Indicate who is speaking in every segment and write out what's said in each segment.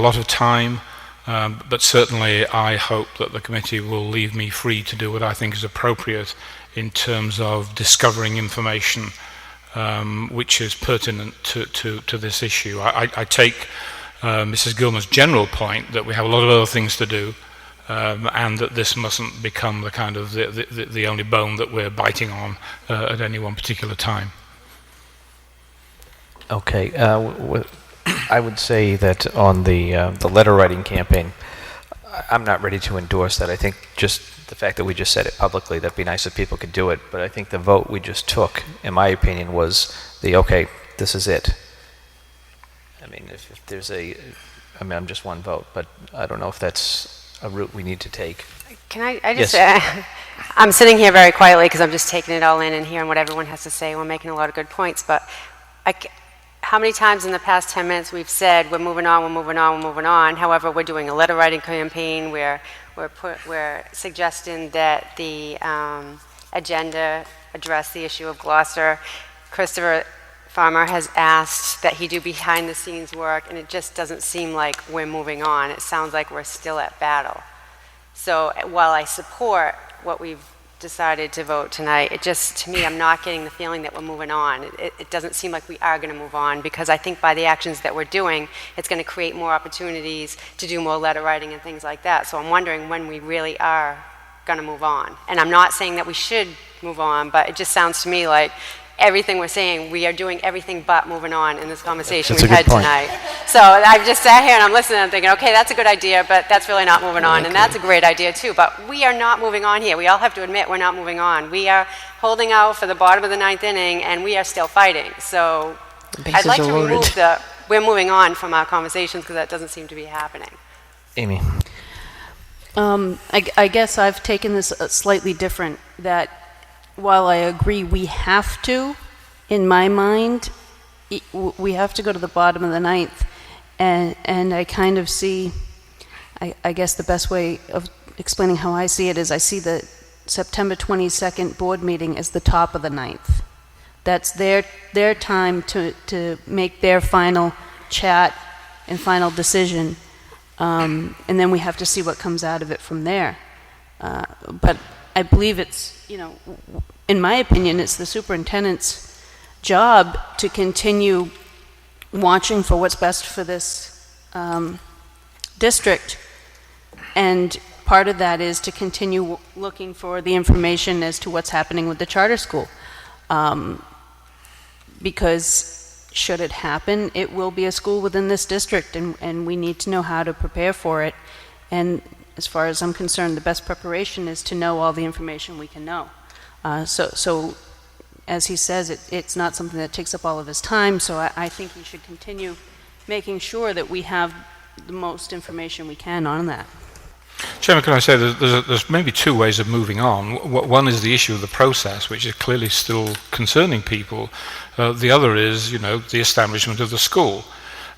Speaker 1: a lot of time, but certainly I hope that the committee will leave me free to do what I think is appropriate in terms of discovering information which is pertinent to this issue. I take Mrs. Gilman's general point that we have a lot of other things to do, and that this mustn't become the kind of the only bone that we're biting on at any one particular time.
Speaker 2: Okay, I would say that on the letter writing campaign, I'm not ready to endorse that. I think just the fact that we just said it publicly, that'd be nice if people could do it. But I think the vote we just took, in my opinion, was okay, this is it. I mean, if there's I'm just one vote, but I don't know if that's a route we need to take.
Speaker 3: Can I just
Speaker 2: Yes.
Speaker 3: I'm sitting here very quietly because I'm just taking it all in and hearing what everyone has to say. We're making a lot of good points, but how many times in the past 10 minutes we've said we're moving on, we're moving on, we're moving on. However, we're doing a letter writing campaign where we're suggesting that the agenda address the issue of Gloucester. Christopher Farmer has asked that he do behind the scenes work, and it just doesn't seem like we're moving on. It sounds like we're still at battle. So while I support what we've decided to vote tonight, it just, to me, I'm not getting the feeling that we're moving on. It doesn't seem like we are going to move on, because I think by the actions that we're doing, it's going to create more opportunities to do more letter writing and things like that. So I'm wondering when we really are going to move on. And I'm not saying that we should move on, but it just sounds to me like everything we're saying, we are doing everything but moving on in this conversation we've had tonight. So I've just sat here and I'm listening and thinking, okay, that's a good idea, but that's really not moving on, and that's a great idea too. But we are not moving on here. We all have to admit we're not moving on. We are holding out for the bottom of the ninth inning, and we are still fighting. So I'd like to remove the we're moving on from our conversations, because that doesn't seem to be happening.
Speaker 2: Amy.
Speaker 4: I guess I've taken this slightly different, that while I agree we have to, in my mind, we have to go to the bottom of the ninth, and I kind of see, I guess the best way of explaining how I see it is I see the September 22nd board meeting as the top of the ninth. That's their time to make their final chat and final decision, and then we have to see what comes out of it from there. But I believe it's, in my opinion, it's the superintendent's job to continue watching for what's best for this district. And part of that is to continue looking for the information as to what's happening with the charter school. Because should it happen, it will be a school within this district, and we need to know how to prepare for it. And as far as I'm concerned, the best preparation is to know all the information we can know. So as he says, it's not something that takes up all of his time, so I think he should continue making sure that we have the most information we can on that.
Speaker 1: Chairman, can I say there's maybe two ways of moving on. One is the issue of the process, which is clearly still concerning people. The other is, the establishment of the school.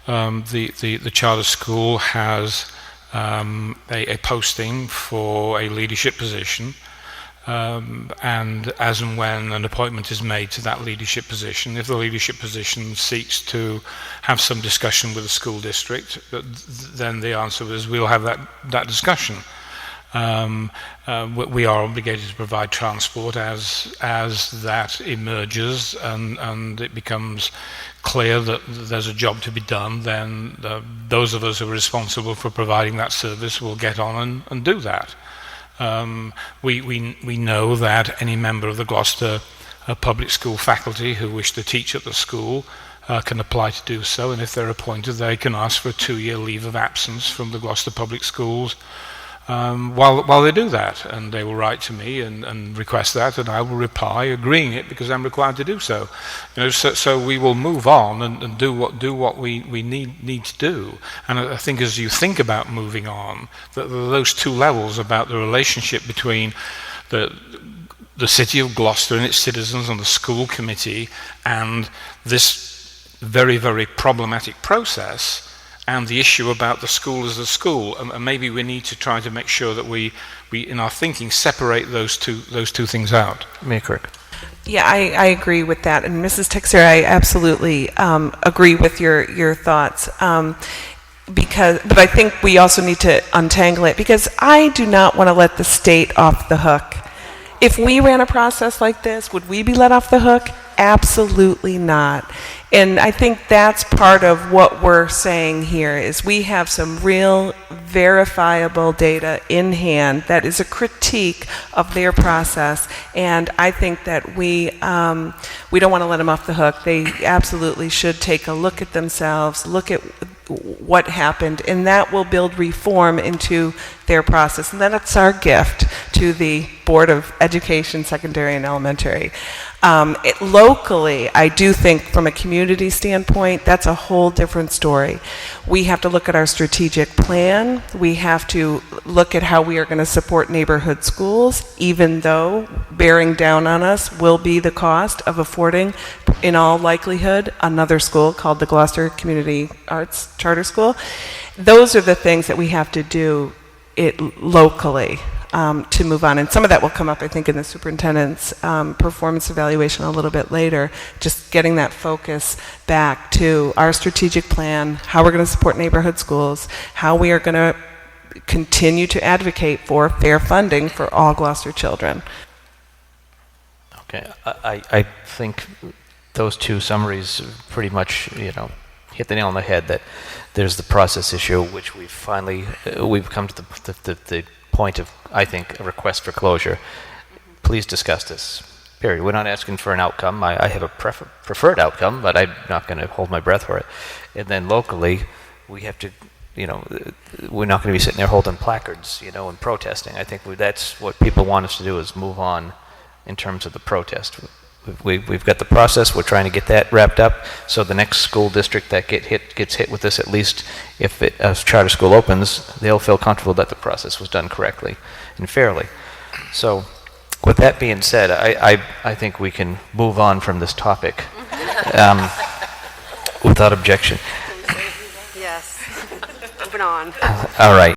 Speaker 1: The charter school has a posting for a leadership position, and as and when an appointment is made to that leadership position, if the leadership position seeks to have some discussion with the school district, then the answer is we'll have that discussion. We are obligated to provide transport as that emerges and it becomes clear that there's a job to be done. Then those of us who are responsible for providing that service will get on and do that. We know that any member of the Gloucester public school faculty who wish to teach at the school can apply to do so, and if they're appointed, they can ask for a 2-year leave of absence from the Gloucester public schools while they do that, and they will write to me and request that, and I will reply agreeing it because I'm required to do so. So we will move on and do what we need to do. And I think as you think about moving on, that there are those two levels about the relationship between the city of Gloucester and its citizens and the school committee and this very, very problematic process, and the issue about the school as a school, and maybe we need to try to make sure that we in our thinking separate those two things out.
Speaker 2: Mayor Kirk.
Speaker 5: Yeah, I agree with that, and Mrs. Texer, I absolutely agree with your thoughts. but I think we also need to untangle it, because I do not want to let the state off the hook. If we ran a process like this, would we be let off the hook? Absolutely not. And I think that's part of what we're saying here, is we have some real verifiable data in hand that is a critique of their process, and I think that we don't want to let them off the hook. They absolutely should take a look at themselves, look at what happened, and that will build reform into their process. And that's our gift to the Board of Education, Secondary and Elementary. Locally, I do think from a community standpoint, that's a whole different story. We have to look at our strategic plan. We have to look at how we are going to support neighborhood schools, even though bearing down on us will be the cost of affording, in all likelihood, another school called the Gloucester Community Arts Charter School. Those are the things that we have to do locally. To move on. And some of that will come up, I think, in the superintendent's performance evaluation a little bit later, just getting that focus back to our strategic plan, how we're going to support neighborhood schools, how we are going to continue to advocate for fair funding for all Gloucester children.
Speaker 2: Okay, I think those two summaries pretty much, hit the nail on the head, that there's the process issue, which we've come to the point of, I think, a request for closure. Please discuss this. Period. We're not asking for an outcome. I have a preferred outcome, but I'm not going to hold my breath for it. And then locally, we have to, we're not going to be sitting there holding placards, and protesting. I think that's what people want us to do, is move on in terms of the protest. We've got the process. We're trying to get that wrapped up, so the next school district that gets hit with this, at least if a charter school opens, they'll feel comfortable that the process was done correctly and fairly. So, with that being said, I think we can move on from this topic without objection.
Speaker 3: Yes. Moving on.
Speaker 2: All right.